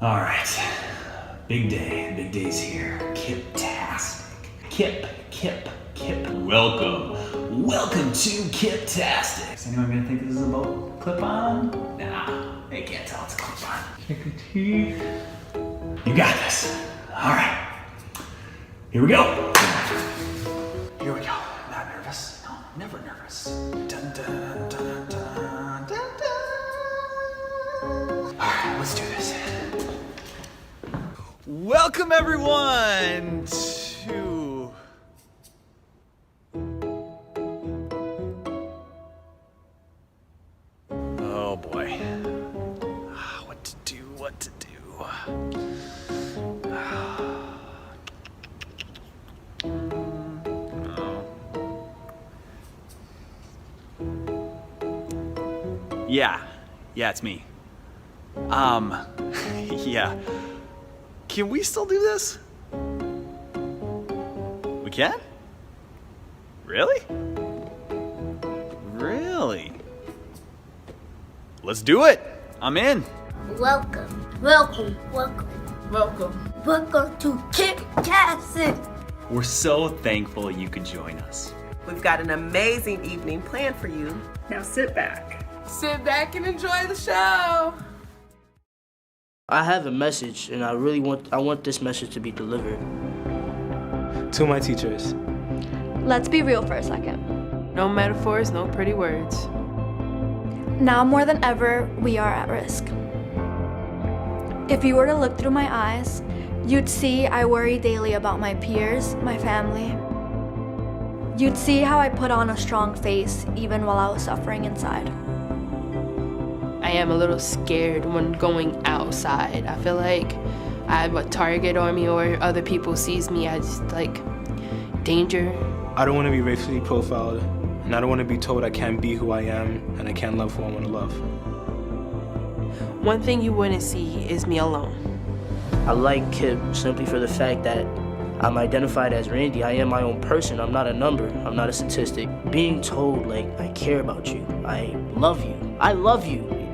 All right, big day, big day's here. KIPPtastic. Kip. Welcome to KIPPtastic. Is anyone gonna think this is about clip-on? Nah, they can't tell it's clip-on. You got this. All right, here we go. Not nervous? No, never nervous. Dun, dun, dun, dun, dun, dun, dun. All right, let's do this. Welcome everyone to oh boy, what to do. Yeah, it's me. Yeah. Can we still do this? We can? Really? Let's do it. I'm in. Welcome to KIPPtastic. We're so thankful you could join us. We've got an amazing evening planned for you. Now sit back. Sit back and enjoy the show. I have a message, and I want this message to be delivered. To my teachers. Let's be real for a second. No metaphors, no pretty words. Now more than ever, we are at risk. If you were to look through my eyes, you'd see I worry daily about my peers, my family. You'd see how I put on a strong face even while I was suffering inside. I am a little scared when going outside. I feel like I have a target on me or other people sees me as like danger. I don't want to be racially profiled, and I don't want to be told I can't be who I am and I can't love who I want to love. One thing you wouldn't see is me alone. I like Kip simply for the fact that I'm identified as Randy. I am my own person. I'm not a number. I'm not a statistic. Being told, like, I care about you. I love you.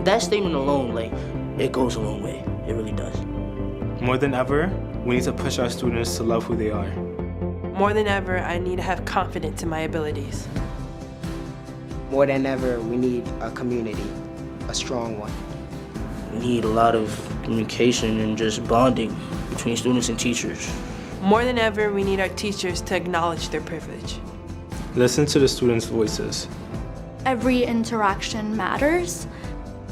That statement alone, like, it goes a long way. It really does. More than ever, we need to push our students to love who they are. More than ever, I need to have confidence in my abilities. More than ever, we need a community, a strong one. We need a lot of communication and just bonding between students and teachers. More than ever, we need our teachers to acknowledge their privilege. Listen to the students' voices. Every interaction matters.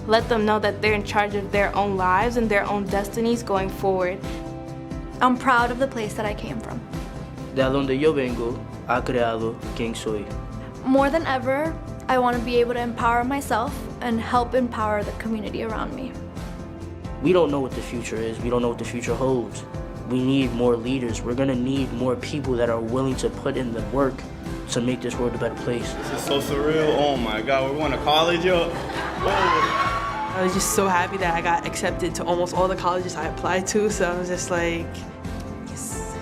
Let them know that they're in charge of their own lives and their own destinies going forward. I'm proud of the place that I came from. De donde yo vengo, ha creado quien soy. More than ever, I want to be able to empower myself and help empower the community around me. We don't know what the future is. We don't know what the future holds. We need more leaders. We're gonna need more people that are willing to put in the work to make this world a better place. This is so surreal. Oh my God, we're going to college, yo. Oh. I was just so happy that I got accepted to almost all the colleges I applied to, so I was just like, yes.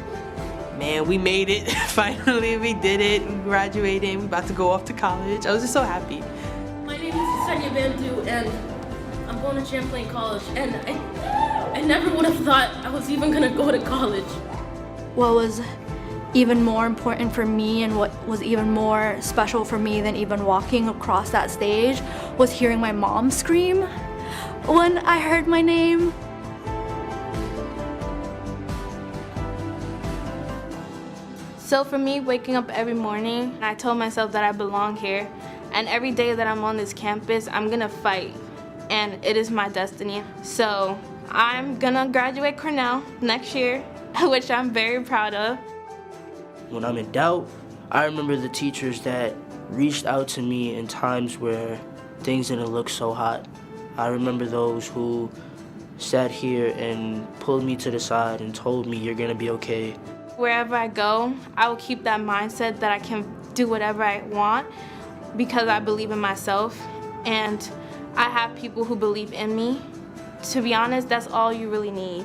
Man, we made it. Finally, we did it. We graduated. We're about to go off to college. I was just so happy. My name is Sanya Bandu, and I'm going to Champlain College, and I never would have thought I was even gonna go to college. What was even more important for me and what was even more special for me than even walking across that stage was hearing my mom scream when I heard my name. So for me, waking up every morning, I told myself that I belong here. And every day that I'm on this campus, I'm gonna fight. And it is my destiny. So I'm gonna graduate Cornell next year, which I'm very proud of. When I'm in doubt, I remember the teachers that reached out to me in times where things didn't look so hot. I remember those who sat here and pulled me to the side and told me, you're gonna be okay. Wherever I go, I will keep that mindset that I can do whatever I want because I believe in myself and I have people who believe in me. To be honest, that's all you really need.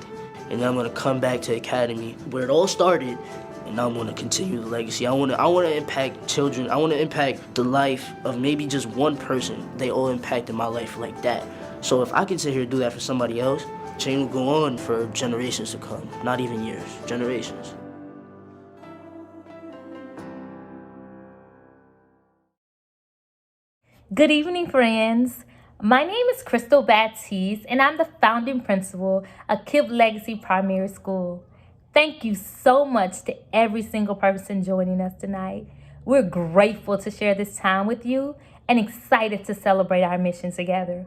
And I'm gonna come back to Academy where it all started, and I'm gonna continue the legacy. I wanna impact children. I wanna impact the life of maybe just one person. They all impacted my life like that. So if I can sit here and do that for somebody else, change will go on for generations to come. Not even years, generations. Good evening, friends. My name is Crystal Baptiste, and I'm the founding principal of KIPP Legacy Primary School. Thank you so much to every single person joining us tonight. We're grateful to share this time with you and excited to celebrate our mission together.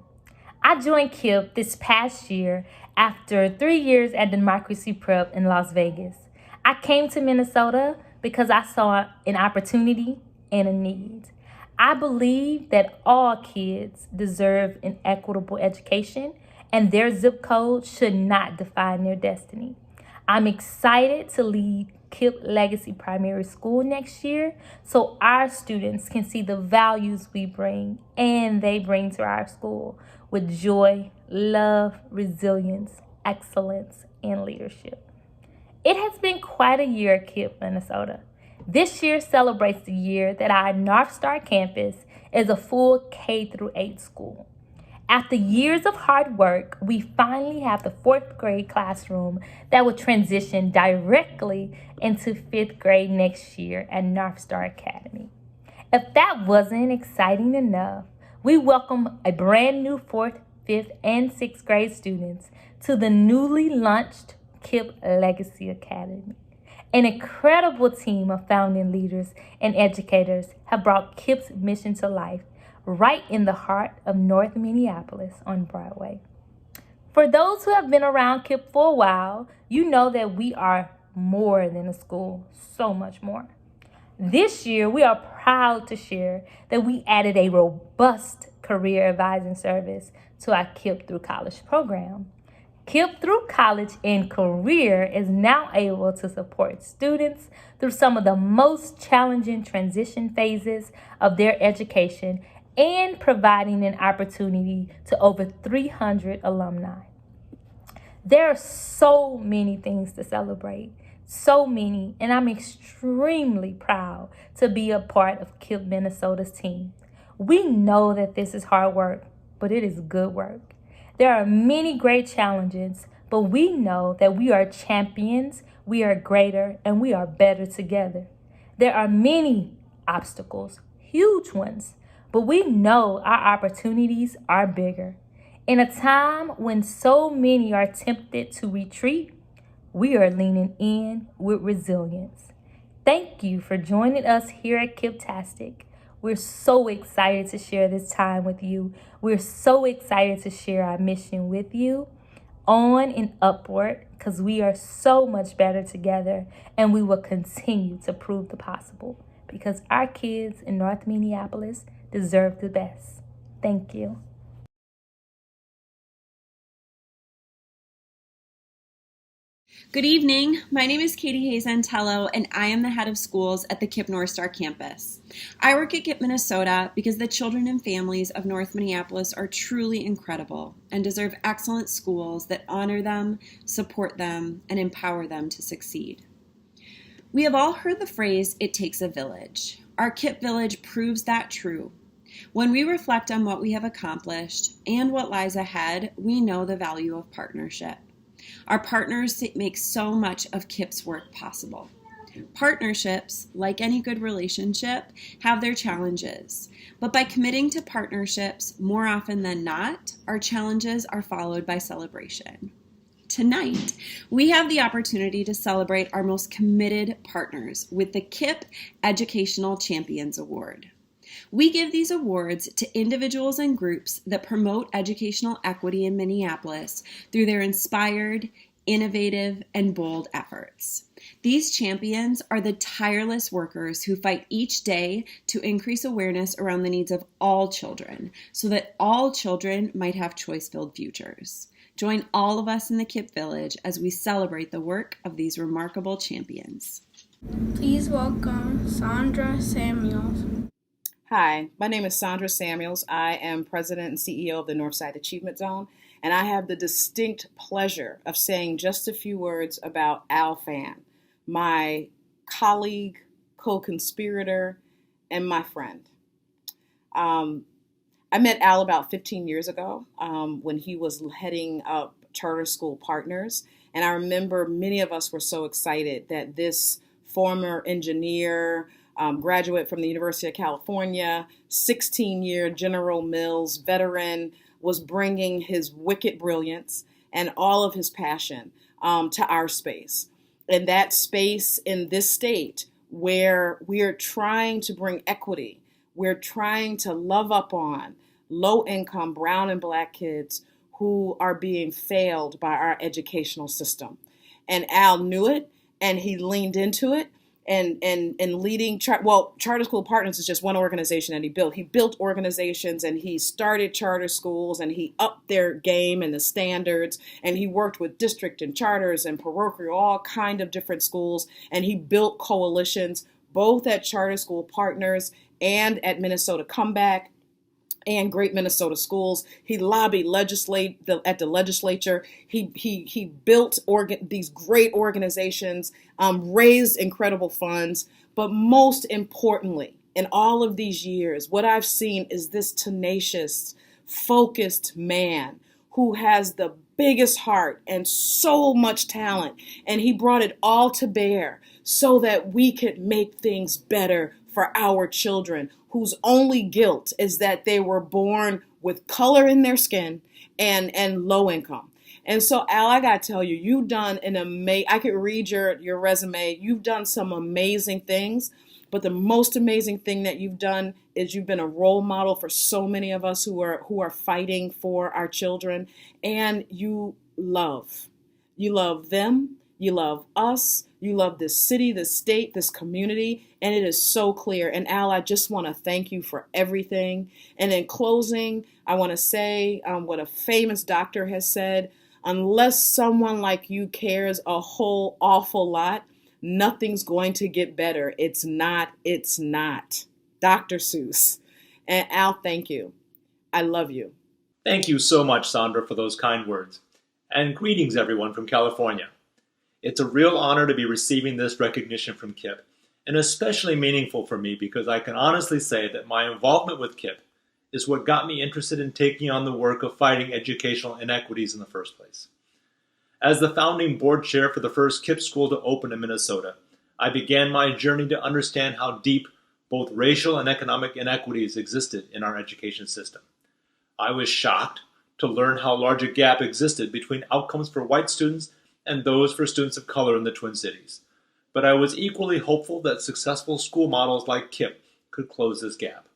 I joined KIPP this past year after 3 years at Democracy Prep in Las Vegas. I came to Minnesota because I saw an opportunity and a need. I believe that all kids deserve an equitable education and their zip code should not define their destiny. I'm excited to lead KIPP Legacy Primary School next year so our students can see the values we bring and they bring to our school with joy, love, resilience, excellence, and leadership. It has been quite a year at KIPP, Minnesota. This year celebrates the year that our North Star campus is a full K-8 school. After years of hard work, we finally have the 4th grade classroom that will transition directly into 5th grade next year at North Star Academy. If that wasn't exciting enough, we welcome a brand new 4th, 5th, and 6th grade students to the newly launched KIPP Legacy Academy. An incredible team of founding leaders and educators have brought KIPP's mission to life right in the heart of North Minneapolis on Broadway. For those who have been around KIPP for a while, you know that we are more than a school, so much more. This year, we are proud to share that we added a robust career advising service to our KIPP Through College program. KIPP Through College and Career is now able to support students through some of the most challenging transition phases of their education and providing an opportunity to over 300 alumni. There are so many things to celebrate, so many, and I'm extremely proud to be a part of KIPP Minnesota's team. We know that this is hard work, but it is good work. There are many great challenges, but we know that we are champions, we are greater, and we are better together. There are many obstacles, huge ones, but we know our opportunities are bigger. In a time when so many are tempted to retreat, we are leaning in with resilience. Thank you for joining us here at KIPPtastic. We're so excited to share this time with you. We're so excited to share our mission with you on and upward because we are so much better together and we will continue to prove the possible because our kids in North Minneapolis deserve the best. Thank you. Good evening. My name is Katie Hayes Antello, and I am the head of schools at the KIPP North Star campus. I work at KIPP Minnesota because the children and families of North Minneapolis are truly incredible and deserve excellent schools that honor them, support them, and empower them to succeed. We have all heard the phrase, "It takes a village." Our KIPP village proves that true. When we reflect on what we have accomplished and what lies ahead, we know the value of partnership. Our partners make so much of KIPP's work possible. Partnerships, like any good relationship, have their challenges. But by committing to partnerships, more often than not, our challenges are followed by celebration. Tonight, we have the opportunity to celebrate our most committed partners with the KIPP Educational Champions Award. We give these awards to individuals and groups that promote educational equity in Minneapolis through their inspired, innovative, and bold efforts. These champions are the tireless workers who fight each day to increase awareness around the needs of all children so that all children might have choice-filled futures. Join all of us in the KIPP Village as we celebrate the work of these remarkable champions. Please welcome Sandra Samuels. Hi, my name is Sandra Samuels. I am President and CEO of the Northside Achievement Zone, and I have the distinct pleasure of saying just a few words about Al Fan, my colleague, co-conspirator, and my friend. I met Al about 15 years ago when he was heading up Charter School Partners. And I remember many of us were so excited that this former engineer, graduate from the University of California, 16-year General Mills veteran, was bringing his wicked brilliance and all of his passion to our space. And that space in this state where we are trying to bring equity, we're trying to love up on low-income brown and black kids who are being failed by our educational system. And Al knew it, and he leaned into it, and leading, Charter School Partners is just one organization that he built. He built organizations, and he started charter schools, and he upped their game and the standards, and he worked with district and charters and parochial, all kind of different schools, and he built coalitions, both at Charter School Partners and at Minnesota Comeback and Great Minnesota Schools. He lobbied at the legislature. He built these great organizations, raised incredible funds. But most importantly, in all of these years, what I've seen is this tenacious, focused man who has the biggest heart and so much talent. And he brought it all to bear so that we could make things better for our children, whose only guilt is that they were born with color in their skin and low income. And so, Al, I got to tell you, you've done I could read your resume. You've done some amazing things, but the most amazing thing that you've done is you've been a role model for so many of us who are fighting for our children. And you love them. You love us. You love this city, this state, this community, and it is so clear. And Al, I just want to thank you for everything. And in closing, I want to say what a famous doctor has said: unless someone like you cares a whole awful lot, nothing's going to get better. It's not. Dr. Seuss. And Al, thank you. I love you. Thank you so much, Sandra, for those kind words. And greetings, everyone, from California. It's a real honor to be receiving this recognition from KIPP, and especially meaningful for me because I can honestly say that my involvement with KIPP is what got me interested in taking on the work of fighting educational inequities in the first place. As the founding board chair for the first KIPP school to open in Minnesota, I began my journey to understand how deep both racial and economic inequities existed in our education system. I was shocked to learn how large a gap existed between outcomes for white students and those for students of color in the Twin Cities. But I was equally hopeful that successful school models like KIPP could close this gap.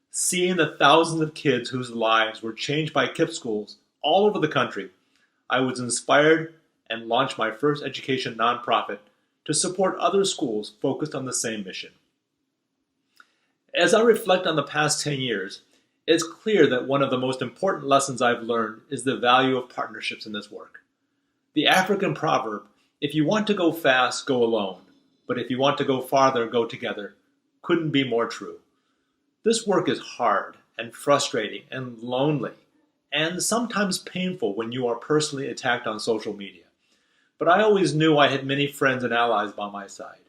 Seeing the thousands of kids whose lives were changed by KIPP schools all over the country, I was inspired and launched my first education nonprofit to support other schools focused on the same mission. As I reflect on the past 10 years, it's clear that one of the most important lessons I've learned is the value of partnerships in this work. The African proverb, "If you want to go fast, go alone, but if you want to go farther, go together," couldn't be more true. This work is hard and frustrating and lonely and sometimes painful when you are personally attacked on social media. But I always knew I had many friends and allies by my side.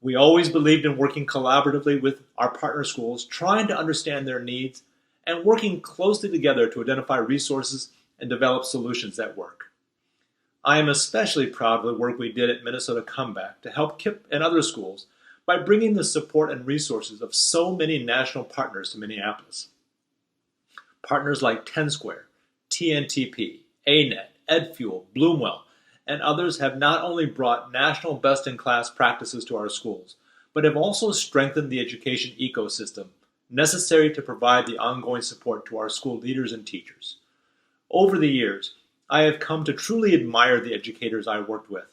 We always believed in working collaboratively with our partner schools, trying to understand their needs, and working closely together to identify resources and develop solutions that work. I am especially proud of the work we did at Minnesota Comeback to help KIPP and other schools by bringing the support and resources of so many national partners to Minneapolis. Partners like 10 Square, TNTP, ANET, EdFuel, Bloomwell, and others have not only brought national best-in-class practices to our schools, but have also strengthened the education ecosystem necessary to provide the ongoing support to our school leaders and teachers. Over the years, I have come to truly admire the educators I worked with.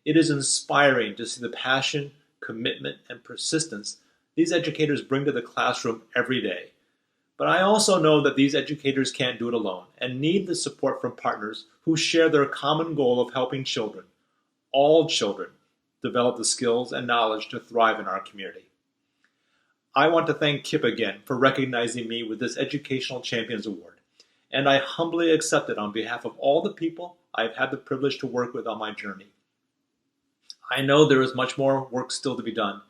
It is inspiring to see the passion, commitment, and persistence these educators bring to the classroom every day. But I also know that these educators can't do it alone and need the support from partners who share their common goal of helping children, all children, develop the skills and knowledge to thrive in our community. I want to thank KIPP again for recognizing me with this Educational Champions Award, and I humbly accept it on behalf of all the people I've had the privilege to work with on my journey. I know there is much more work still to be done,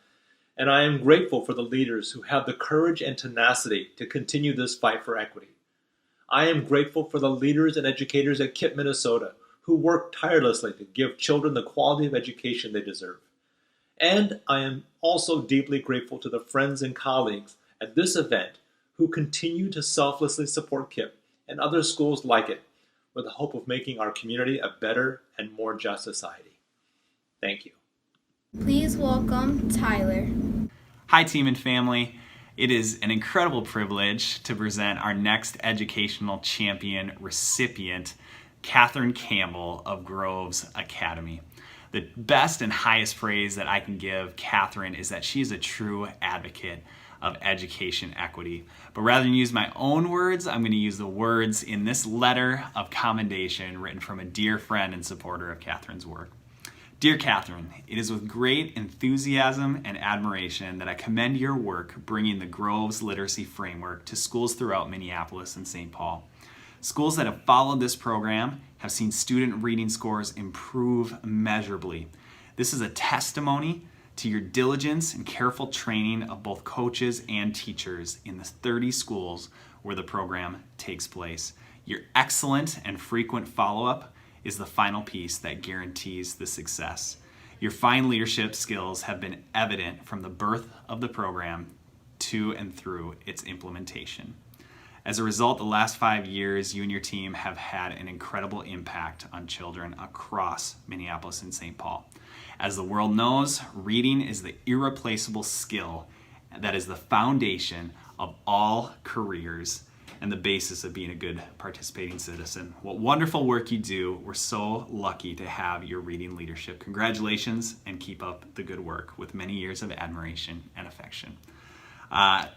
and I am grateful for the leaders who have the courage and tenacity to continue this fight for equity. I am grateful for the leaders and educators at KIPP, Minnesota, who work tirelessly to give children the quality of education they deserve. And I am also deeply grateful to the friends and colleagues at this event who continue to selflessly support KIPP and other schools like it with the hope of making our community a better and more just society. Thank you. Please welcome Tyler. Hi, team and family. It is an incredible privilege to present our next educational champion recipient, Catherine Campbell of Groves Academy. The best and highest praise that I can give Catherine is that she is a true advocate of education equity. But rather than use my own words, I'm going to use the words in this letter of commendation written from a dear friend and supporter of Catherine's work. Dear Catherine, it is with great enthusiasm and admiration that I commend your work bringing the Groves Literacy Framework to schools throughout Minneapolis and St. Paul. Schools that have followed this program have seen student reading scores improve measurably. This is a testimony to your diligence and careful training of both coaches and teachers in the 30 schools where the program takes place. Your excellent and frequent follow-up is the final piece that guarantees the success. Your fine leadership skills have been evident from the birth of the program to and through its implementation. As a result, the last 5 years, you and your team have had an incredible impact on children across Minneapolis and St. Paul. As the world knows, reading is the irreplaceable skill that is the foundation of all careers and the basis of being a good participating citizen. What wonderful work you do. We're so lucky to have your reading leadership. Congratulations, and keep up the good work with many years of admiration and affection.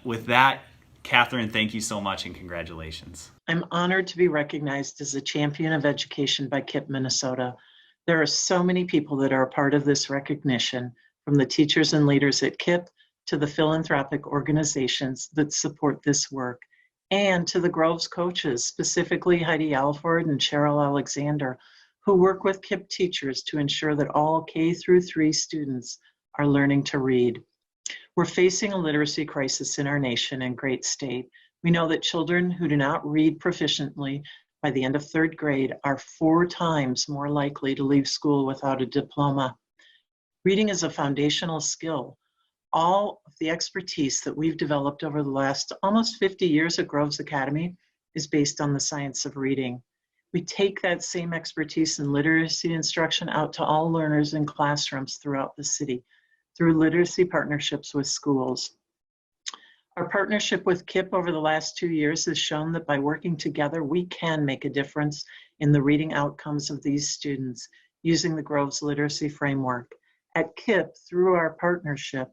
With that, Catherine, thank you so much and congratulations. I'm honored to be recognized as a champion of education by KIPP Minnesota. There are so many people that are a part of this recognition, from the teachers and leaders at KIPP to the philanthropic organizations that support this work, and to the Groves coaches, specifically Heidi Alford and Cheryl Alexander, who work with KIPP teachers to ensure that all K through 3 students are learning to read. We're facing a literacy crisis in our nation and great state. We know that children who do not read proficiently by the end of 3rd grade are 4 times more likely to leave school without a diploma. Reading is a foundational skill. All of the expertise that we've developed over the last almost 50 years at Groves Academy is based on the science of reading. We take that same expertise in literacy instruction out to all learners in classrooms throughout the city through literacy partnerships with schools. Our partnership with KIPP over the last 2 years has shown that by working together, we can make a difference in the reading outcomes of these students using the Groves Literacy Framework. At KIPP, through our partnership,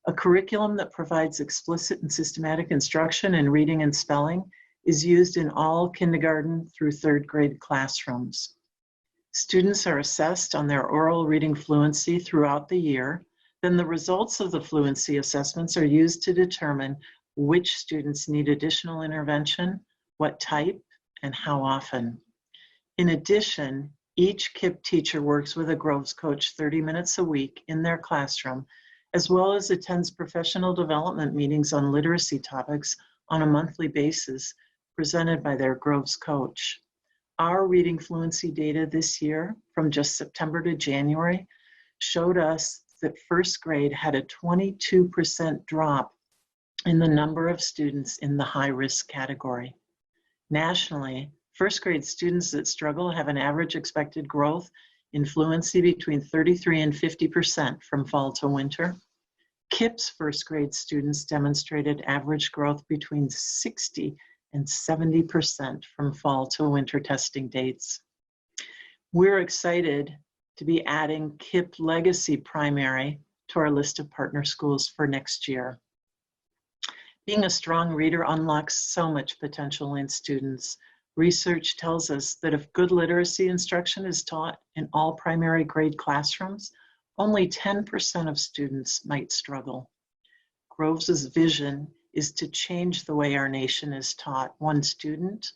a curriculum that provides explicit and systematic instruction in reading and spelling is used in all kindergarten through 3rd grade classrooms. Students are assessed on their oral reading fluency throughout the year. Then the results of the fluency assessments are used to determine which students need additional intervention, what type, and how often. In addition, each KIPP teacher works with a Groves coach 30 minutes a week in their classroom, as well as attends professional development meetings on literacy topics on a monthly basis presented by their Groves coach. Our reading fluency data this year, from just September to January, showed us that 1st grade had a 22% drop in the number of students in the high-risk category. Nationally, 1st grade students that struggle have an average expected growth in fluency between 33 and 50% from fall to winter. KIPP's 1st grade students demonstrated average growth between 60 and 70% from fall to winter testing dates. We're excited to be adding KIPP Legacy Primary to our list of partner schools for next year. Being a strong reader unlocks so much potential in students. Research tells us that if good literacy instruction is taught in all primary grade classrooms, only 10% of students might struggle. Groves' vision is to change the way our nation is taught, one student,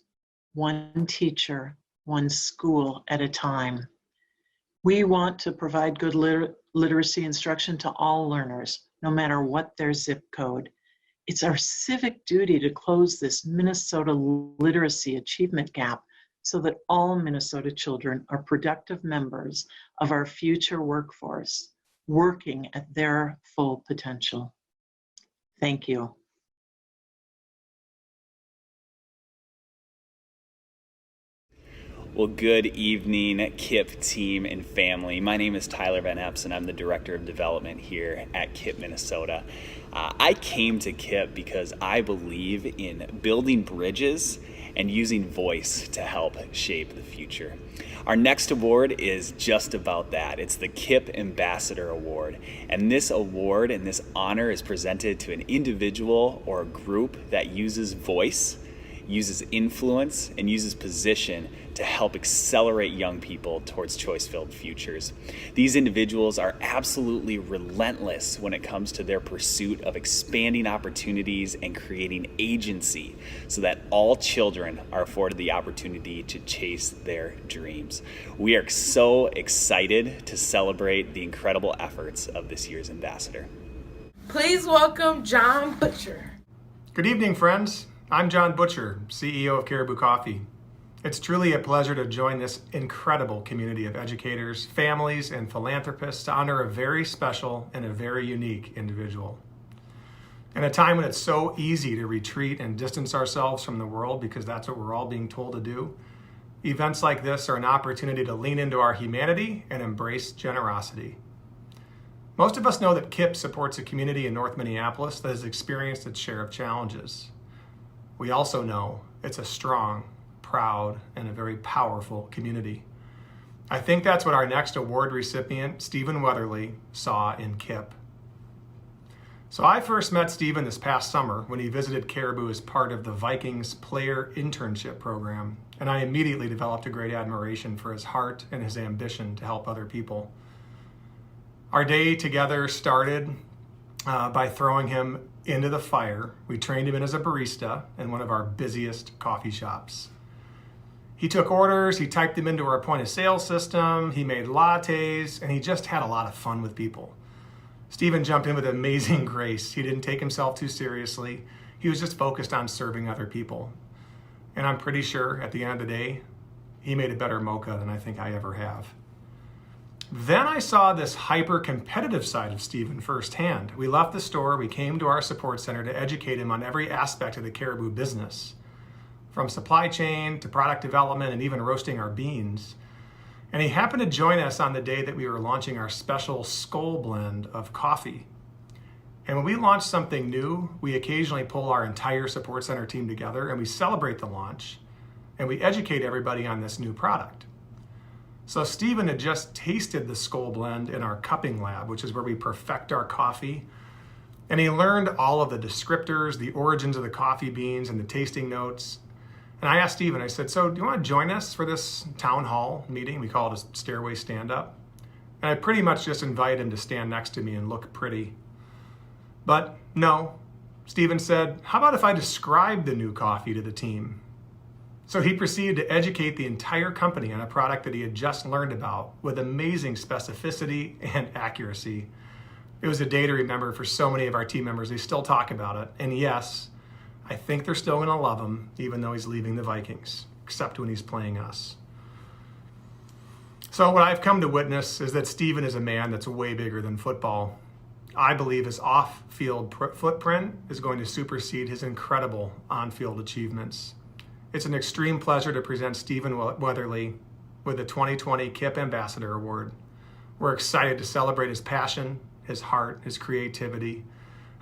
one teacher, one school at a time. We want to provide good literacy instruction to all learners, no matter what their zip code. It's our civic duty to close this Minnesota literacy achievement gap so that all Minnesota children are productive members of our future workforce, working at their full potential. Thank you. Well, good evening, KIPP team and family. My name is Tyler Van Epps, and I'm the Director of Development here at KIPP Minnesota. I came to KIPP because I believe in building bridges and using voice to help shape the future. Our next award is just about that. It's the KIPP Ambassador Award. And this award and this honor is presented to an individual or a group that uses voice, uses influence, and uses position to help accelerate young people towards choice-filled futures. These individuals are absolutely relentless when it comes to their pursuit of expanding opportunities and creating agency so that all children are afforded the opportunity to chase their dreams. We are so excited to celebrate the incredible efforts of this year's ambassador. Please welcome John Butcher. Good evening, friends. I'm John Butcher, CEO of Caribou Coffee. It's truly a pleasure to join this incredible community of educators, families, and philanthropists to honor a very special and a very unique individual. In a time when it's so easy to retreat and distance ourselves from the world because that's what we're all being told to do, events like this are an opportunity to lean into our humanity and embrace generosity. Most of us know that KIPP supports a community in North Minneapolis that has experienced its share of challenges. We also know it's a strong, proud, and a very powerful community. I think that's what our next award recipient, Stephen Weatherly, saw in KIPP. So I first met Stephen this past summer when he visited Caribou as part of the Vikings Player Internship Program, and I immediately developed a great admiration for his heart and his ambition to help other people. Our day together started by throwing him into the fire. We trained him in as a barista in one of our busiest coffee shops. He took orders, he typed them into our point of sale system, he made lattes, and he just had a lot of fun with people. Stephen jumped in with amazing grace. He didn't take himself too seriously. He was just focused on serving other people. And I'm pretty sure at the end of the day, he made a better mocha than I think I ever have. Then I saw this hyper-competitive side of Stephen firsthand. We left the store, we came to our support center to educate him on every aspect of the Caribou business, from supply chain to product development and even roasting our beans. And he happened to join us on the day that we were launching our special Skol blend of coffee. And when we launch something new, we occasionally pull our entire support center team together and we celebrate the launch and we educate everybody on this new product. So Stephen had just tasted the Skol blend in our cupping lab, which is where we perfect our coffee. And he learned all of the descriptors, the origins of the coffee beans and the tasting notes. And I asked Stephen, I said, so do you want to join us for this town hall meeting? We call it a stairway stand-up. And I pretty much just invited him to stand next to me and look pretty. But no, Stephen said, how about if I describe the new coffee to the team? So he proceeded to educate the entire company on a product that he had just learned about with amazing specificity and accuracy. It was a day to remember for so many of our team members. They still talk about it. And yes, I think they're still going to love him, even though he's leaving the Vikings, except when he's playing us. So what I've come to witness is that Stephen is a man that's way bigger than football. I believe his off-field footprint is going to supersede his incredible on-field achievements. It's an extreme pleasure to present Stephen Weatherly with the 2020 KIPP Ambassador Award. We're excited to celebrate his passion, his heart, his creativity.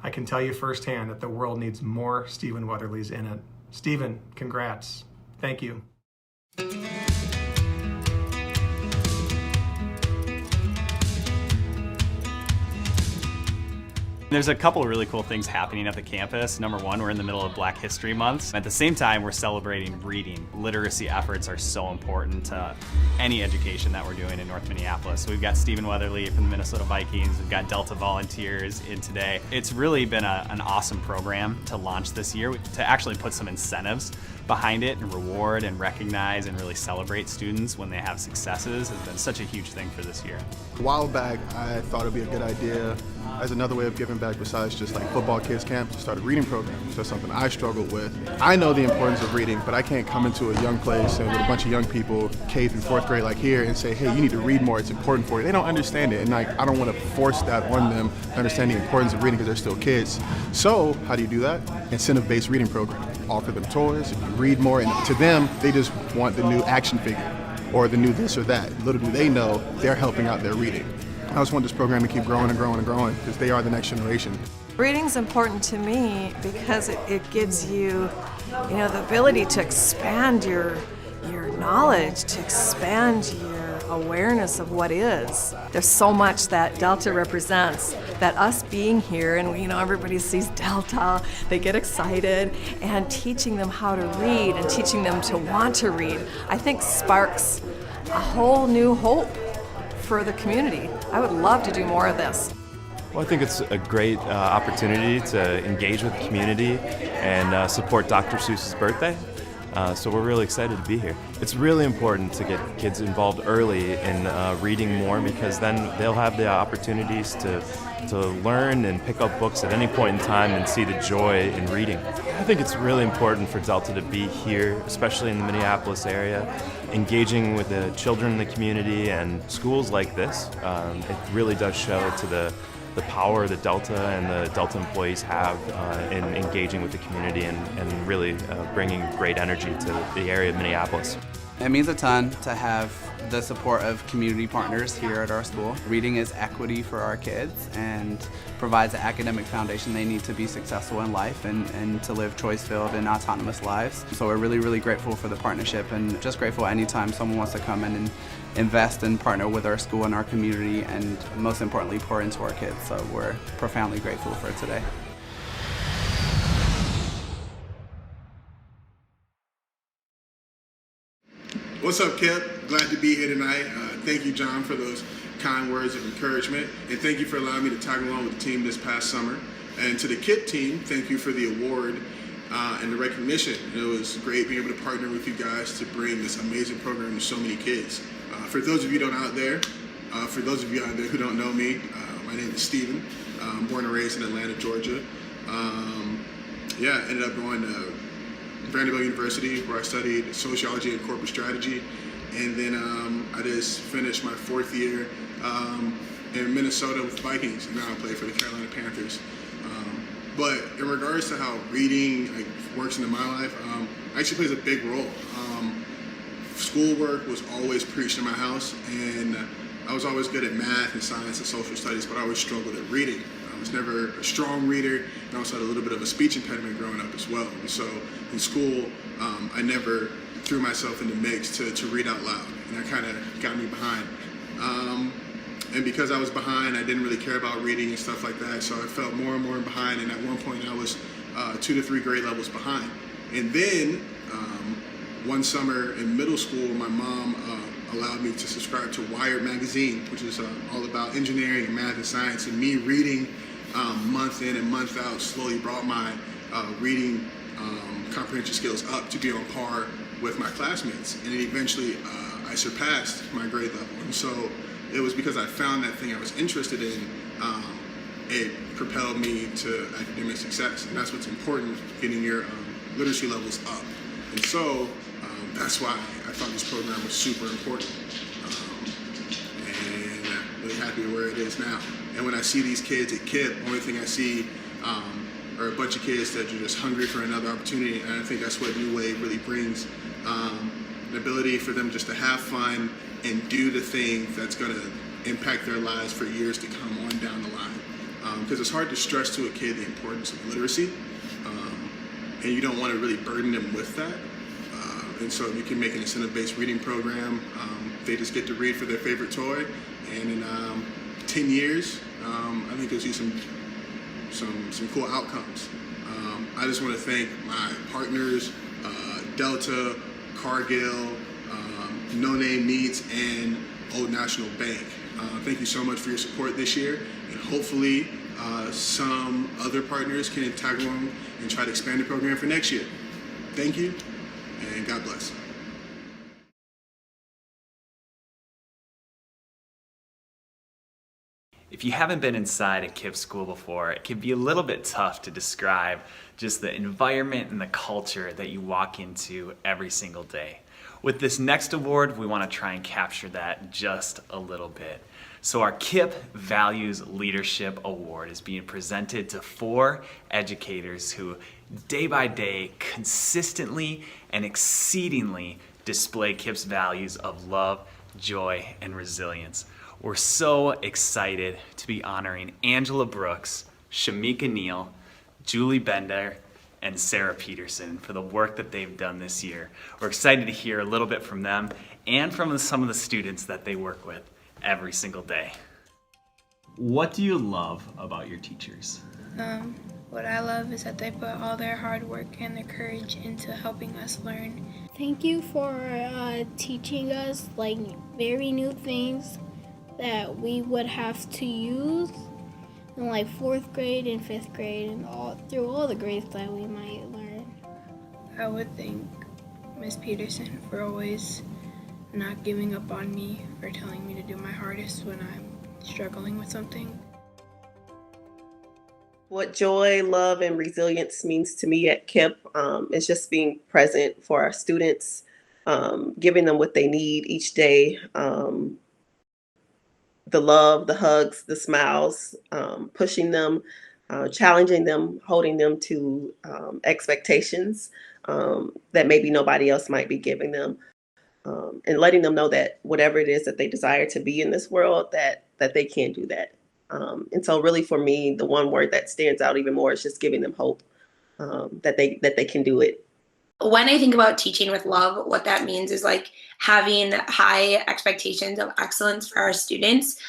I can tell you firsthand that the world needs more Stephen Weatherlys in it. Stephen, congrats. Thank you. There's a couple of really cool things happening at the campus. Number one, we're in the middle of Black History Month. At the same time, we're celebrating reading. Literacy efforts are so important to any education that we're doing in North Minneapolis. So we've got Stephen Weatherly from the Minnesota Vikings. We've got Delta volunteers in today. It's really been an awesome program to launch this year, to actually put some incentives behind it and reward and recognize and really celebrate students when they have successes has been such a huge thing for this year. A while back, I thought it'd be a good idea as another way of giving back besides just like football kids camp to start a reading program. So that's something I struggled with. I know the importance of reading, but I can't come into a young place and with a bunch of young people, K through 4th grade like here, and say, hey, you need to read more, it's important for you. They don't understand it, and like I don't want to force that on them to understand the importance of reading because they're still kids. So how do you do that? Incentive-based reading program. Offer them toys, if you read more, and to them, they just want the new action figure or the new this or that. Little do they know, they're helping out their reading. I just want this program to keep growing and growing and growing because they are the next generation. Reading's important to me because it gives you, the ability to expand your knowledge, to expand your awareness of what is. There's so much that Delta represents that us being here, and everybody sees Delta, they get excited, and teaching them how to read and teaching them to want to read, I think sparks a whole new hope for the community. I would love to do more of this. Well, I think it's a great opportunity to engage with the community and support Dr. Seuss's birthday. So we're really excited to be here. It's really important to get kids involved early in reading more because then they'll have the opportunities to learn and pick up books at any point in time and see the joy in reading. I think it's really important for Delta to be here, especially in the Minneapolis area, engaging with the children in the community and schools like this. It really does show to the power that Delta and the Delta employees have in engaging with the community and really bringing great energy to the area of Minneapolis. It means a ton to have the support of community partners here at our school. Reading is equity for our kids and provides the academic foundation they need to be successful in life and to live choice-filled and autonomous lives. So we're really, really grateful for the partnership and just grateful anytime someone wants to come in and invest and partner with our school and our community and most importantly pour into our kids. So we're profoundly grateful for today. What's up, Kip? Glad to be here tonight. Thank you, John, for those kind words of encouragement. And thank you for allowing me to tag along with the team this past summer. And to the KIPP team, thank you for the award and the recognition. It was great being able to partner with you guys to bring this amazing program to so many kids. For those of you out there who don't know me, my name is Steven. I'm born and raised in Atlanta, Georgia. Ended up going to Vanderbilt University, where I studied sociology and corporate strategy, and then I just finished my 4th year in Minnesota with the Vikings, and now I play for the Carolina Panthers. But in regards to how reading works into my life, actually plays a big role. Schoolwork was always preached in my house, and I was always good at math and science and social studies, but I always struggled at reading. I was never a strong reader, and I also had a little bit of a speech impediment growing up as well. And so in school, I never threw myself in the mix to read out loud, and that kind of got me behind. And because I was behind, I didn't really care about reading and stuff like that, so I felt more and more behind, and at one point I was 2 to 3 grade levels behind. And then one summer in middle school, my mom allowed me to subscribe to Wired magazine, which is all about engineering and math and science, and me reading month in and month out slowly brought my reading comprehension skills up to be on par with my classmates, and then eventually I surpassed my grade level. And so it was because I found that thing I was interested in, it propelled me to academic success, and that's what's important, getting your literacy levels up. And so that's why I thought this program was super important, and I'm really happy with where it is now. And when I see these kids at KIPP, the only thing I see are a bunch of kids that are just hungry for another opportunity, and I think that's what New Wave really brings, the ability for them just to have fun and do the thing that's going to impact their lives for years to come on down the line. Because it's hard to stress to a kid the importance of literacy, and you don't want to really burden them with that. And so you can make an incentive-based reading program. They just get to read for their favorite toy, and in 10 years, I think you'll see some cool outcomes. I just want to thank my partners, Delta, Cargill, No Name Meats, and Old National Bank. Thank you so much for your support this year, and hopefully some other partners can tag along and try to expand the program for next year. Thank you. and God bless. If you haven't been inside a KIPP school before, it can be a little bit tough to describe just the environment and the culture that you walk into every single day. With this next award, we want to try and capture that just a little bit. So our KIPP Values Leadership Award is being presented to 4 educators who day by day consistently and exceedingly display KIPP's values of love, joy, and resilience. We're so excited to be honoring Angela Brooks, Shamika Neal, Julie Bender, and Sarah Peterson for the work that they've done this year. We're excited to hear a little bit from them and from some of the students that they work with every single day. What do you love about your teachers? What I love is that they put all their hard work and their courage into helping us learn. Thank you for teaching us like very new things that we would have to use in like 4th grade and 5th grade and through all the grades that we might learn. I would thank Miss Peterson for always not giving up on me, for telling me to do my hardest when I'm struggling with something. What joy, love, and resilience means to me at KIPP is just being present for our students, giving them what they need each day. The love, the hugs, the smiles, pushing them, challenging them, holding them to expectations that maybe nobody else might be giving them, and letting them know that whatever it is that they desire to be in this world, that they can do that. And so really for me, the one word that stands out even more is just giving them hope that they can do it. When I think about teaching with love, what that means is like having high expectations of excellence for our students,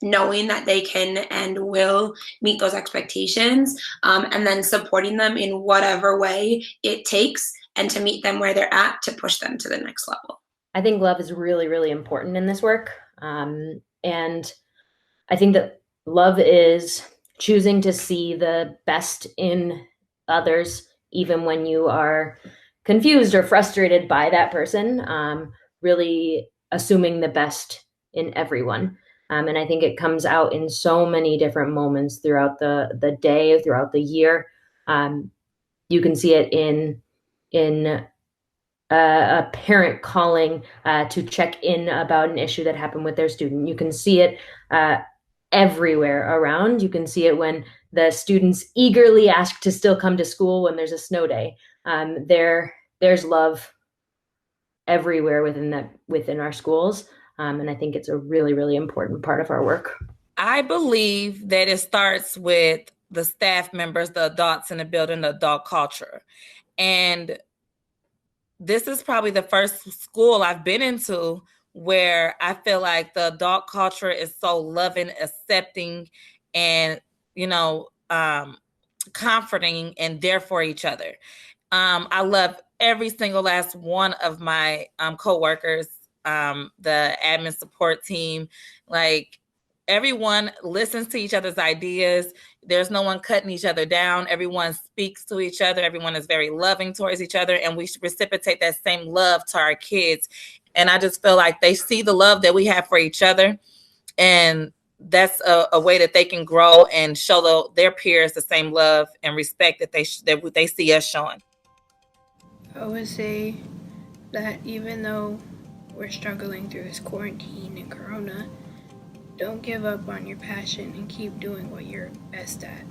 knowing that they can and will meet those expectations, and then supporting them in whatever way it takes and to meet them where they're at to push them to the next level. I think love is really, really important in this work. And I think that love is choosing to see the best in others, even when you are confused or frustrated by that person, really assuming the best in everyone. And I think it comes out in so many different moments throughout the day, throughout the year. You can see it in a parent calling to check in about an issue that happened with their student. You can see it everywhere around. You can see it when the students eagerly ask to still come to school when there's a snow day. There's love everywhere within our schools. And I think it's a really, really important part of our work. I believe that it starts with the staff members, the adults in the building, the adult culture. And this is probably the first school I've been into where I feel like the adult culture is so loving, accepting, and, comforting and there for each other. I love every single last one of my coworkers, the admin support team. Like, everyone listens to each other's ideas. There's no one cutting each other down. Everyone speaks to each other. Everyone is very loving towards each other, and we should reciprocate that same love to our kids. And I just feel like they see the love that we have for each other, and that's a way that they can grow and show their peers the same love and respect that they see us showing. I would say that even though we're struggling through this quarantine and corona, don't give up on your passion and keep doing what you're best at.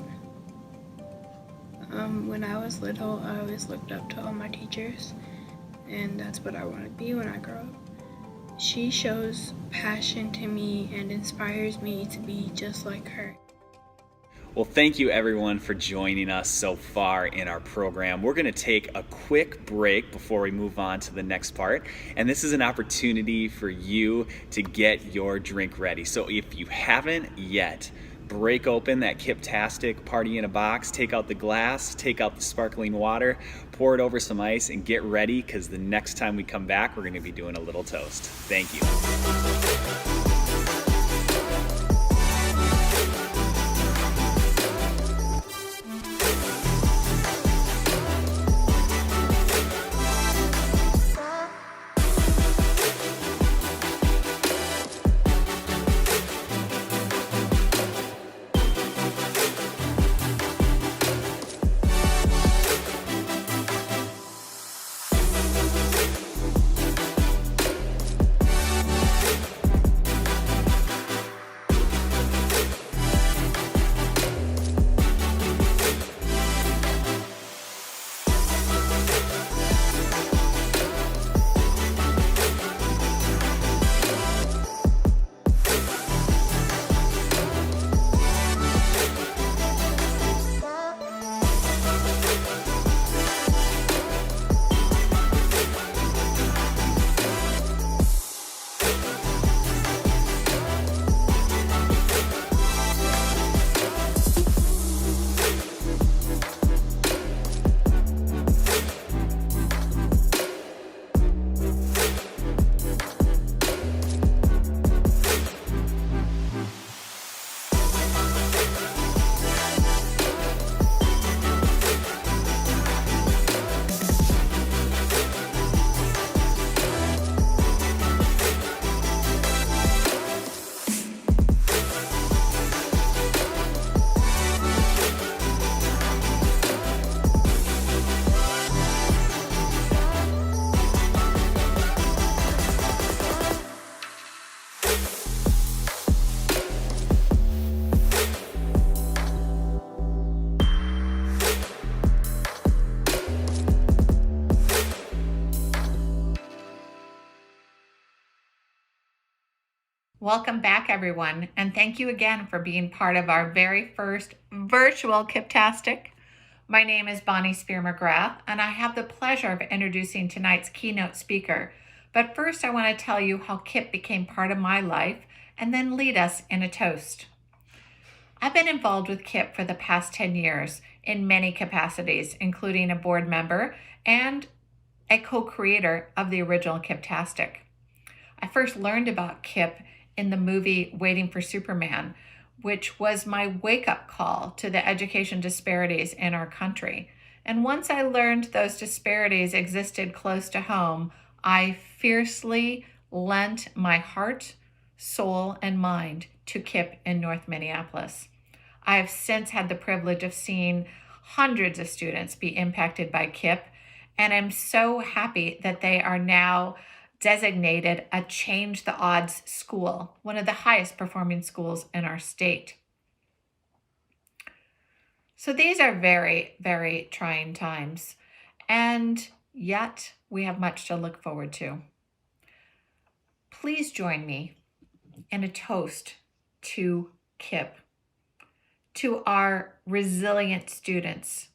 When I was little, I always looked up to all my teachers, and that's what I want to be when I grow up. She shows passion to me and inspires me to be just like her. Well, thank you everyone for joining us so far in our program. We're going to take a quick break before we move on to the next part. And this is an opportunity for you to get your drink ready. So if you haven't yet, break open that KIPPtastic Party in a Box, take out the glass, take out the sparkling water, pour it over some ice, and get ready, because the next time we come back, we're going to be doing a little toast. Thank you. Welcome back, everyone, and thank you again for being part of our very first virtual KIPPtastic. My name is Bonnie Spear-McGrath, and I have the pleasure of introducing tonight's keynote speaker. But first, I want to tell you how KIPP became part of my life and then lead us in a toast. I've been involved with KIPP for the past 10 years in many capacities, including a board member and a co-creator of the original KIPPtastic. I first learned about KIPP in the movie Waiting for Superman, which was my wake-up call to the education disparities in our country. And once I learned those disparities existed close to home, I fiercely lent my heart, soul, and mind to KIPP in North Minneapolis. I have since had the privilege of seeing hundreds of students be impacted by KIPP, and I'm so happy that they are now designated a Change the Odds school, one of the highest performing schools in our state. So these are very, very trying times, and yet we have much to look forward to. Please join me in a toast to KIPP, to our resilient students,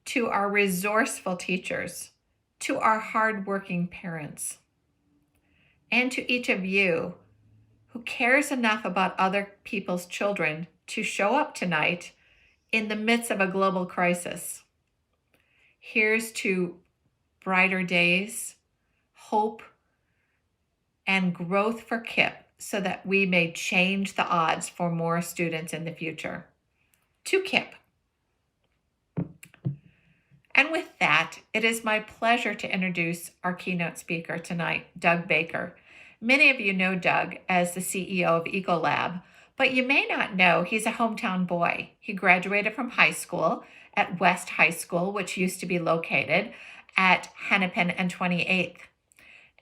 to our resourceful teachers, to our hardworking parents, and to each of you who cares enough about other people's children to show up tonight in the midst of a global crisis. Here's to brighter days, hope, and growth for KIPP so that we may change the odds for more students in the future. To KIPP. And with that, it is my pleasure to introduce our keynote speaker tonight, Doug Baker. Many of you know Doug as the CEO of Ecolab, but you may not know he's a hometown boy. He graduated from high school at West High School, which used to be located at Hennepin and 28th.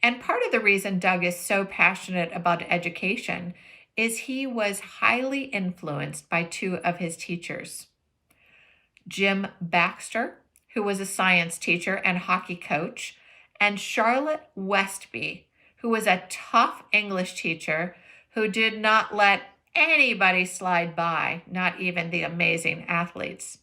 And part of the reason Doug is so passionate about education is he was highly influenced by two of his teachers. Jim Baxter, who was a science teacher and hockey coach, and Charlotte Westby, who was a tough English teacher who did not let anybody slide by, not even the amazing athletes.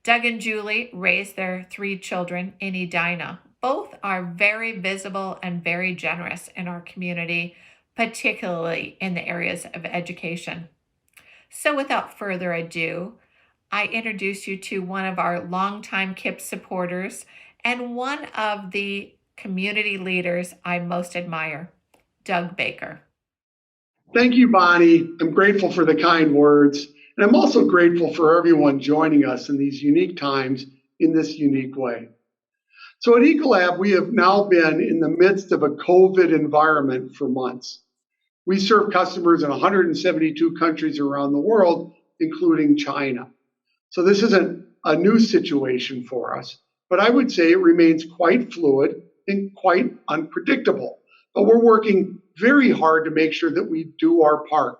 Doug and Julie raised their 3 children in Edina. Both are very visible and very generous in our community, particularly in the areas of education. So without further ado, I introduce you to one of our longtime KIPP supporters and one of the community leaders I most admire, Doug Baker. Thank you, Bonnie. I'm grateful for the kind words, and I'm also grateful for everyone joining us in these unique times in this unique way. So at Ecolab, we have now been in the midst of a COVID environment for months. We serve customers in 172 countries around the world, including China. So this isn't a new situation for us, but I would say it remains quite fluid and quite unpredictable. But we're working very hard to make sure that we do our part.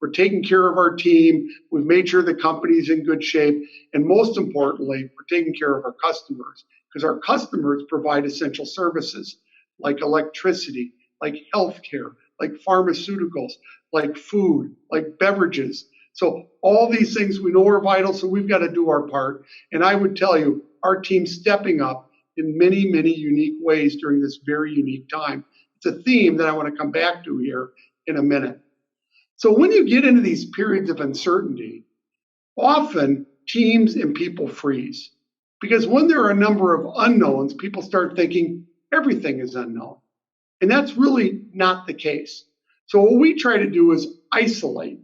We're taking care of our team, we've made sure the company's in good shape, and most importantly, we're taking care of our customers, because our customers provide essential services like electricity, like healthcare, like pharmaceuticals, like food, like beverages. So all these things we know are vital, so we've got to do our part. And I would tell you, our team's stepping up in many, many unique ways during this very unique time. It's a theme that I want to come back to here in a minute. So when you get into these periods of uncertainty, often teams and people freeze. Because when there are a number of unknowns, people start thinking everything is unknown. And that's really not the case. So what we try to do is isolate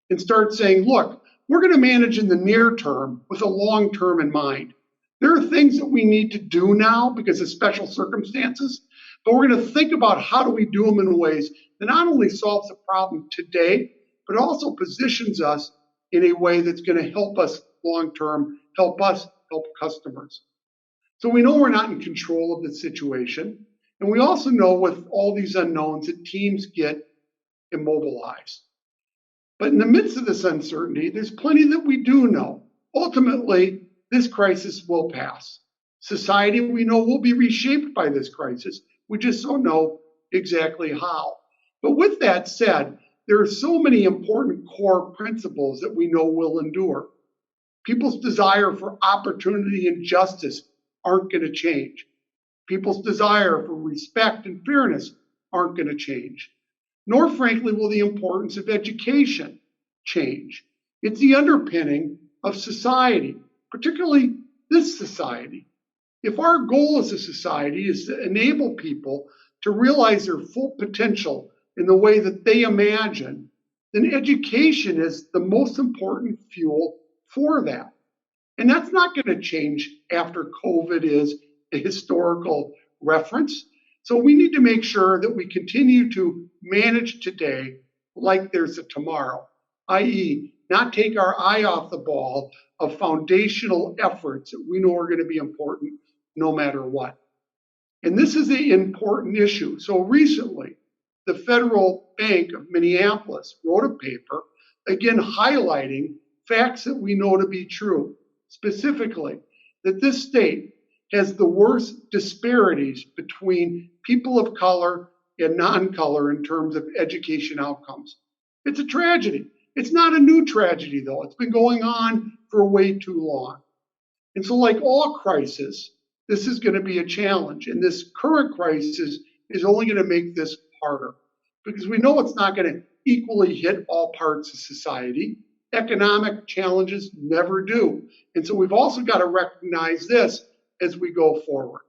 and start saying, look, we're going to manage in the near term with a long term in mind. There are things that we need to do now because of special circumstances, but we're going to think about how do we do them in ways that not only solves the problem today, but also positions us in a way that's going to help us long term, help us help customers. So we know we're not in control of the situation. And we also know with all these unknowns that teams get immobilized. But in the midst of this uncertainty, there's plenty that we do know. Ultimately, this crisis will pass. Society, we know, will be reshaped by this crisis. We just don't know exactly how. But with that said, there are so many important core principles that we know will endure. People's desire for opportunity and justice aren't going to change. People's desire for respect and fairness aren't going to change. Nor, frankly, will the importance of education change. It's the underpinning of society, particularly this society. If our goal as a society is to enable people to realize their full potential in the way that they imagine, then education is the most important fuel for that. And that's not going to change after COVID is a historical reference. So we need to make sure that we continue to manage today like there's a tomorrow, i.e., not take our eye off the ball of foundational efforts that we know are going to be important no matter what. And this is an important issue. So recently, the Federal Bank of Minneapolis wrote a paper, again highlighting facts that we know to be true, specifically that this state has the worst disparities between people of color and non-color in terms of education outcomes. It's a tragedy. It's not a new tragedy, though. It's been going on for way too long. And so, like all crises, this is going to be a challenge. And this current crisis is only going to make this harder because we know it's not going to equally hit all parts of society. Economic challenges never do. And so we've also got to recognize this as we go forward.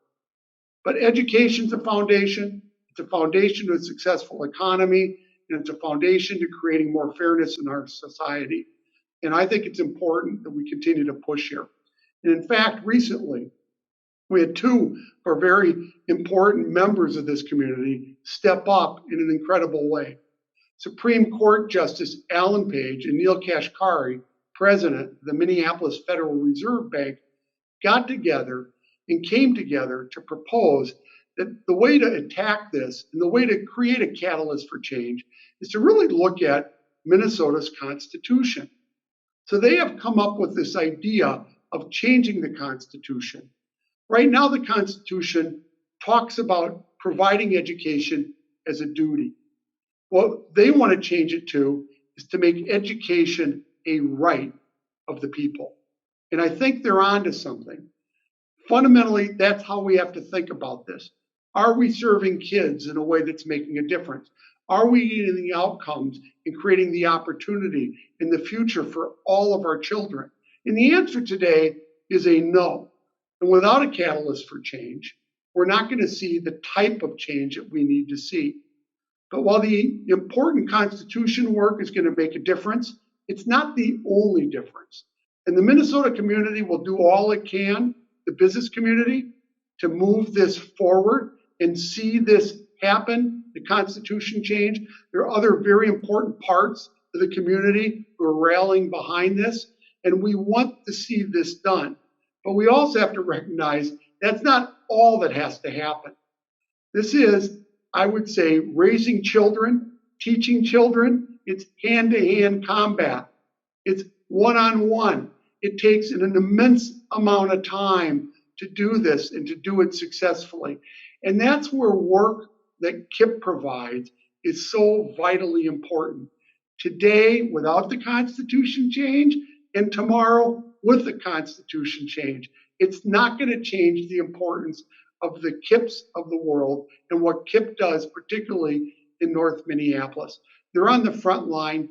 But education's a foundation. It's a foundation to a successful economy, and it's a foundation to creating more fairness in our society. And I think it's important that we continue to push here. And in fact, recently, we had two of our very important members of this community step up in an incredible way. Supreme Court Justice Alan Page and Neil Kashkari, president of the Minneapolis Federal Reserve Bank, got together and came together to propose that the way to attack this and the way to create a catalyst for change is to really look at Minnesota's Constitution. So they have come up with this idea of changing the Constitution. Right now, the Constitution talks about providing education as a duty. What they want to change it to is to make education a right of the people. And I think they're onto something. Fundamentally, that's how we have to think about this. Are we serving kids in a way that's making a difference? Are we getting the outcomes and creating the opportunity in the future for all of our children? And the answer today is a no. And without a catalyst for change, we're not going to see the type of change that we need to see. But while the important Constitution work is going to make a difference, it's not the only difference. And the Minnesota community will do all it can, the business community, to move this forward and see this happen, the Constitution change. There are other very important parts of the community who are rallying behind this, and we want to see this done. But we also have to recognize that's not all that has to happen. This is, I would say, raising children, teaching children. It's hand-to-hand combat. It's one-on-one. It takes an immense amount of time to do this and to do it successfully. And that's where work that KIPP provides is so vitally important. Today, without the Constitution change, and tomorrow with the Constitution change. It's not going to change the importance of the KIPPs of the world and what KIPP does, particularly in North Minneapolis. They're on the front line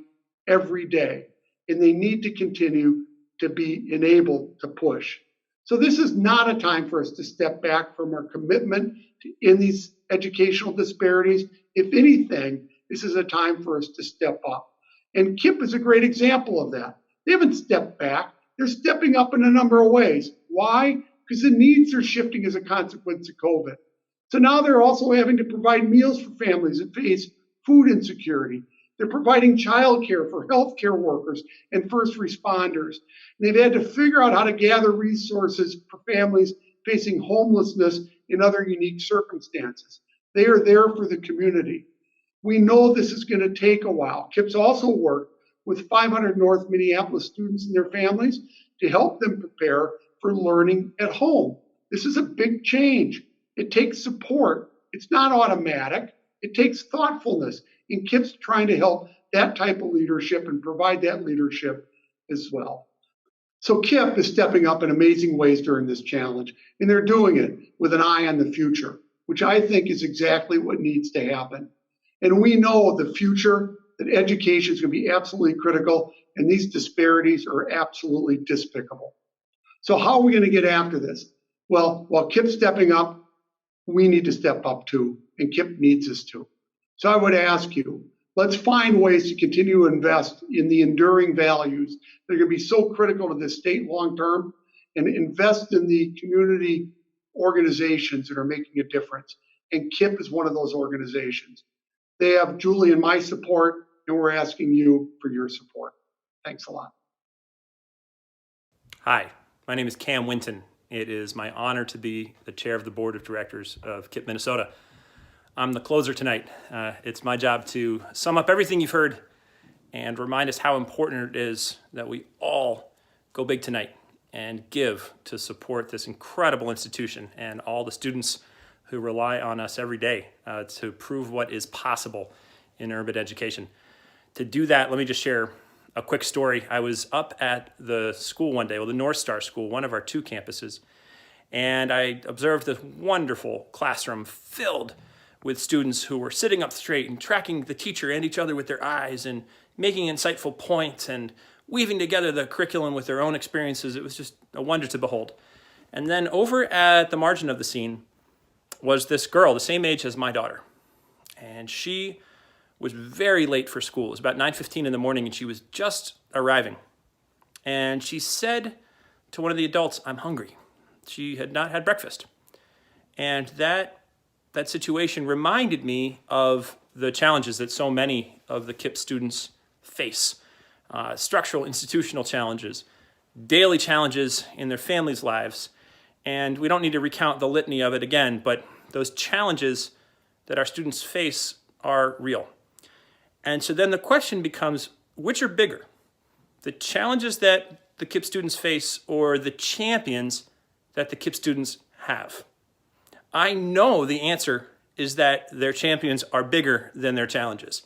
every day, and they need to continue to be enabled to push. So this is not a time for us to step back from our commitment to end these educational disparities. If anything, this is a time for us to step up. And KIPP is a great example of that. They haven't stepped back. They're stepping up in a number of ways. Why? Because the needs are shifting as a consequence of COVID. So now they're also having to provide meals for families that face food insecurity. They're providing childcare for healthcare workers and first responders. And they've had to figure out how to gather resources for families facing homelessness and other unique circumstances. They are there for the community. We know this is going to take a while. KIPP's also worked with 500 North Minneapolis students and their families to help them prepare for learning at home. This is a big change. It takes support. It's not automatic. It takes thoughtfulness. And KIPP's trying to help that type of leadership and provide that leadership as well. So KIPP is stepping up in amazing ways during this challenge, and they're doing it with an eye on the future, which I think is exactly what needs to happen. And we know the future, that education is going to be absolutely critical, and these disparities are absolutely despicable. So how are we going to get after this? Well, while KIPP's stepping up, we need to step up too, and KIPP needs us to. So I would ask you, let's find ways to continue to invest in the enduring values that are going to be so critical to this state long term, and invest in the community organizations that are making a difference. And KIPP is one of those organizations. They have Julie and my support, and we're asking you for your support. Thanks a lot. Hi, my name is Cam Winton. It is my honor to be the chair of the board of directors of KIPP Minnesota. I'm the closer tonight. It's my job to sum up everything you've heard and remind us how important it is that we all go big tonight and give to support this incredible institution and all the students who rely on us every day to prove what is possible in urban education. To do that, let me just share a quick story. I was up at the school one day, the North Star School, one of our 2 campuses, and I observed this wonderful classroom filled with students who were sitting up straight and tracking the teacher and each other with their eyes and making insightful points and weaving together the curriculum with their own experiences. It was just a wonder to behold. And then over at the margin of the scene was this girl, the same age as my daughter. And she was very late for school. It was about 9:15 in the morning, and she was just arriving. And she said to one of the adults, "I'm hungry." She had not had breakfast. And that situation reminded me of the challenges that so many of the KIPP students face. Structural, institutional challenges, daily challenges in their families' lives. And we don't need to recount the litany of it again, but those challenges that our students face are real. And so then the question becomes, which are bigger? The challenges that the KIPP students face or the champions that the KIPP students have? I know the answer is that their champions are bigger than their challenges.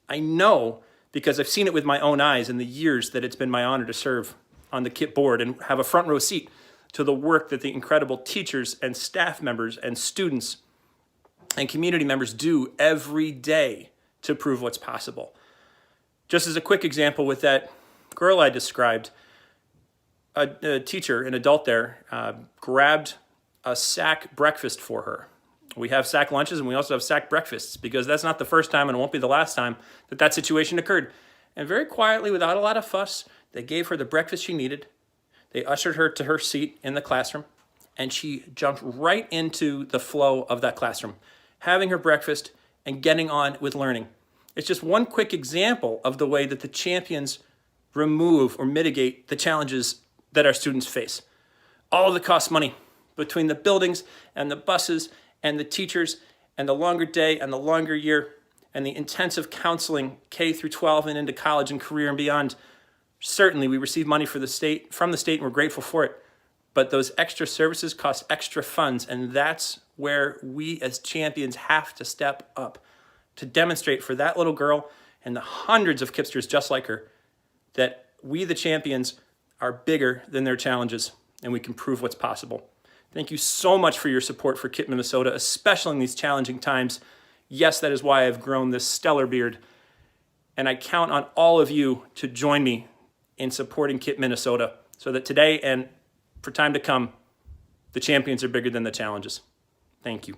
I know because I've seen it with my own eyes in the years that it's been my honor to serve on the KIPP board and have a front row seat to the work that the incredible teachers and staff members and students and community members do every day to prove what's possible. Just as a quick example with that girl I described, a teacher, an adult there, grabbed a sack breakfast for her. We have sack lunches and we also have sack breakfasts because that's not the first time and it won't be the last time that situation occurred. And very quietly, without a lot of fuss, they gave her the breakfast she needed. They ushered her to her seat in the classroom, and she jumped right into the flow of that classroom, having her breakfast and getting on with learning. It's just one quick example of the way that the champions remove or mitigate the challenges that our students face. All of it costs money between the buildings and the buses and the teachers and the longer day and the longer year and the intensive counseling K through 12 and into college and career and beyond. Certainly we receive money from the state and we're grateful for it. But those extra services cost extra funds, and that's where we as champions have to step up to demonstrate for that little girl and the hundreds of KIPPsters just like her that we, the champions, are bigger than their challenges, and we can prove what's possible. Thank you so much for your support for KIPP Minnesota, especially in these challenging times. Yes, that is why I've grown this stellar beard, and I count on all of you to join me in supporting KIPP Minnesota so that today and for time to come, the champions are bigger than the challenges. Thank you.